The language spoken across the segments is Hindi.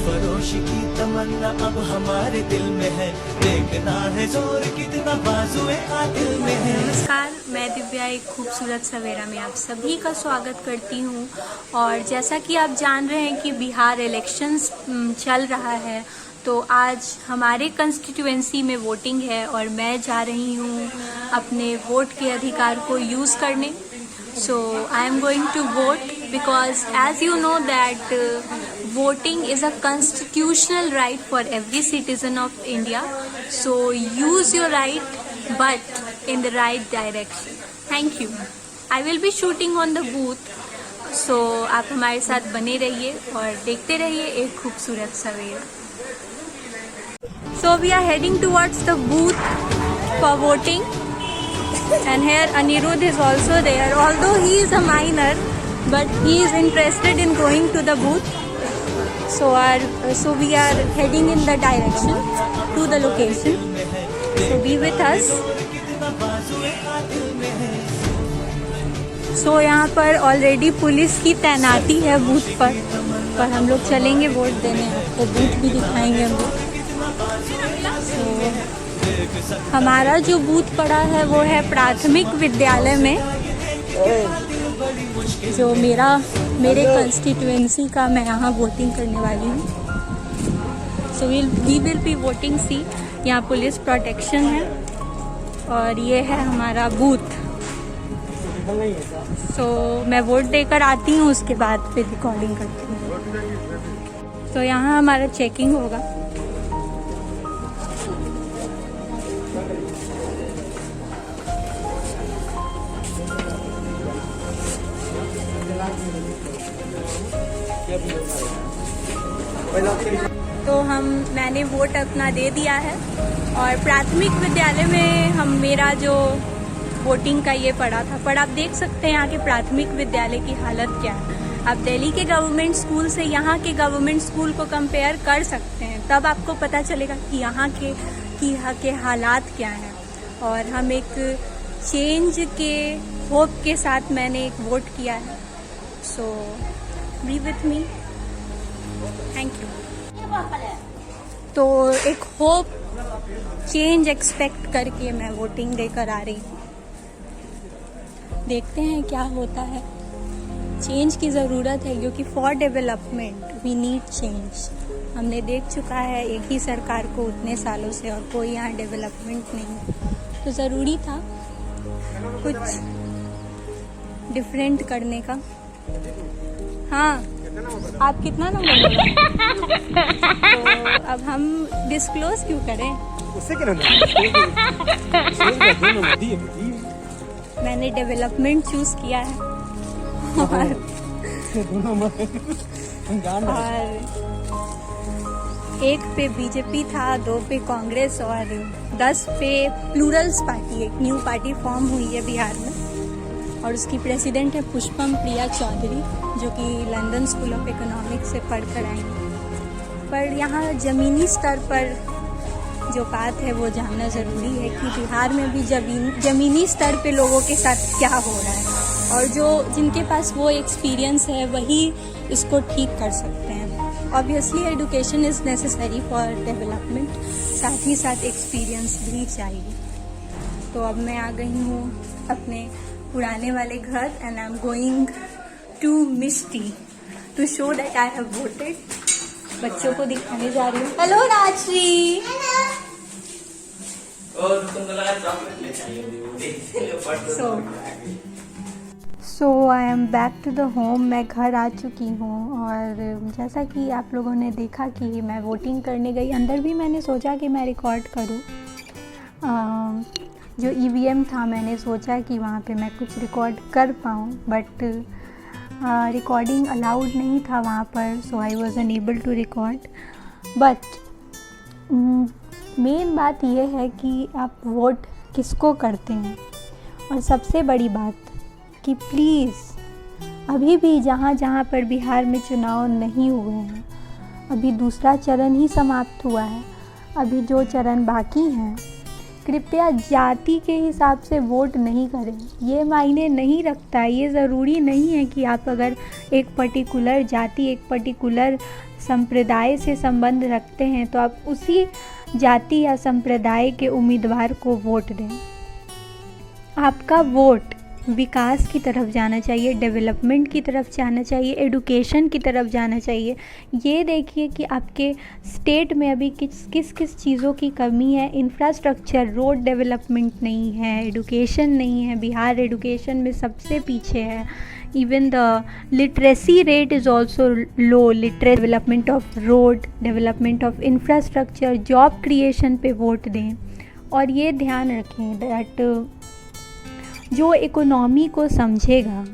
सरफरोश की तमन्ना अब हमारे दिल में है, देखना है जोर कितना बाजुए कातिल में है। नमस्कार, मैं दिव्या एक खूबसूरत सवेरा में आप सभी का स्वागत करती हूँ। और जैसा कि आप जान रहे हैं कि बिहार इलेक्शंस चल रहा है, तो आज हमारे कंस्टिट्यूएंसी में वोटिंग है और मैं जा रही हूँ अपने वोट के अधिकार को यूज़ करने। So I am going to vote because as you know that voting is a constitutional right for every citizen of India. So use your right but in the right direction. Thank you. I will be shooting on the booth. So आप हमारे साथ बने रहिए और देखते रहिए एक खूबसूरत सवेरा। So we are heading towards the booth for voting. And here Anirudh is also there, although he is a minor, but he is interested in going to the booth. So we are heading in the direction to the location. So be with us. So यहाँ पर ऑलरेडी पुलिस की तैनाती है बूथ पर हम लोग चलेंगे वोट देने, आपको बूथ भी दिखाएंगे हम लोग। हमारा जो बूथ पड़ा है वो है प्राथमिक विद्यालय में, जो मेरे कंस्टिट्यूएंसी का मैं यहाँ वोटिंग करने वाली हूँ। So we will be voting see. यहाँ पुलिस प्रोटेक्शन है और ये है हमारा बूथ। सो मैं वोट देकर आती हूँ, उसके बाद फिर रिकॉर्डिंग करती हूँ। तो यहाँ हमारा चेकिंग होगा। तो मैंने वोट अपना दे दिया है और प्राथमिक विद्यालय में मेरा जो वोटिंग का ये पड़ा था, पर आप देख सकते हैं यहाँ के प्राथमिक विद्यालय की हालत क्या है। आप दिल्ली के गवर्नमेंट स्कूल से यहाँ के गवर्नमेंट स्कूल को कंपेयर कर सकते हैं, तब आपको पता चलेगा कि यहाँ के हालात क्या हैं। और हम एक चेंज के होप के साथ मैंने एक वोट किया है। So be with me. Thank you. तो एक होप चेंज एक्सपेक्ट करके मैं वोटिंग देकर आ रही हूँ। देखते हैं क्या होता है। चेंज की ज़रूरत है क्योंकि for development we need change. हमने देख चुका है एक ही सरकार को उतने सालों से और कोई यहाँ डेवलपमेंट नहीं, तो ज़रूरी था कुछ डिफरेंट करने का। हाँ, आप कितना नंबर तो अब हम डिस्क्लोज क्यों करें? मैंने डेवलपमेंट चूज किया है और 1 पे बीजेपी था, 2 पे कांग्रेस और 10 पे प्लूरल्स पार्टी, एक न्यू पार्टी फॉर्म हुई है बिहार में और उसकी प्रेसिडेंट है पुष्पम प्रिया चौधरी, जो कि लंदन स्कूल ऑफ इकोनॉमिक्स से पढ़ कर आई हैं। पर यहाँ ज़मीनी स्तर पर जो बात है वो जानना ज़रूरी है कि बिहार में भी ज़मीनी स्तर पे लोगों के साथ क्या हो रहा है, और जिनके पास वो एक्सपीरियंस है वही इसको ठीक कर सकते हैं। Obviously education is necessary for development, साथ ही साथ एक्सपीरियंस भी चाहिए। तो अब मैं आ गई हूँ अपने पुराने वाले घर and I am going to मिस्टी to show that I have voted. बच्चों को दिखाने जा रही हूँ। Hello Rajshree. So I am back to the home. मैं घर आ चुकी हूँ और जैसा कि आप लोगों ने देखा कि मैं वोटिंग करने गई, अंदर भी मैंने सोचा कि मैं रिकॉर्ड करूँ। जो ईवीएम था, मैंने सोचा कि वहाँ पे मैं कुछ रिकॉर्ड कर पाऊँ, बट रिकॉर्डिंग अलाउड नहीं था वहाँ पर, so I was unable to record. But main बात यह है कि आप वोट किसको करते हैं, और सबसे बड़ी बात कि प्लीज़ अभी भी जहाँ जहाँ पर बिहार में चुनाव नहीं हुए हैं, अभी दूसरा चरण ही समाप्त हुआ है, अभी जो चरण बाकी हैं कृपया जाति के हिसाब से वोट नहीं करें। ये मायने नहीं रखता है, ये ज़रूरी नहीं है कि आप अगर एक पर्टिकुलर जाति, एक पर्टिकुलर संप्रदाय से संबंध रखते हैं तो आप उसी जाति या संप्रदाय के उम्मीदवार को वोट दें। आपका वोट विकास की तरफ जाना चाहिए, डेवलपमेंट की तरफ जाना चाहिए, एडुकेशन की तरफ जाना चाहिए। ये देखिए कि आपके स्टेट में अभी किस किस चीज़ों की कमी है। इंफ्रास्ट्रक्चर, रोड डेवलपमेंट नहीं है, एडुकेशन नहीं है। बिहार एडुकेशन में सबसे पीछे है। Even the literacy rate is also low. Development of road, development of infrastructure, job creation पे वोट दें। और ये ध्यान रखें दैट जो इकोनॉमी को समझेगा,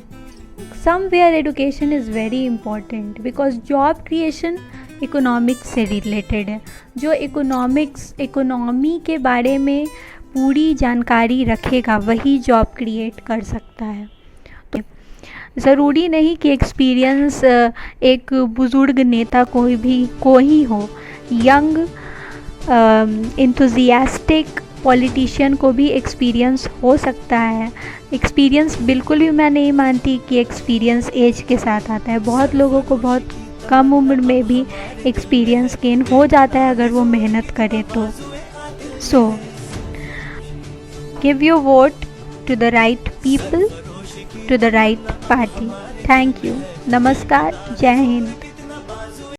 somewhere education is very important, because job creation economics से रिलेटेड है। जो इकोनॉमी के बारे में पूरी जानकारी रखेगा वही जॉब क्रिएट कर सकता है। तो ज़रूरी नहीं कि एक्सपीरियंस एक बुज़ुर्ग नेता को ही हो। यंग इंथुजियास्टिक पॉलिटिशियन को भी एक्सपीरियंस हो सकता है। एक्सपीरियंस बिल्कुल भी मैं नहीं मानती कि एक्सपीरियंस एज के साथ आता है। बहुत लोगों को बहुत कम उम्र में भी एक्सपीरियंस गेन हो जाता है अगर वो मेहनत करे तो। So give your vote to the right people, to the right party. Thank you. नमस्कार। जय हिंद।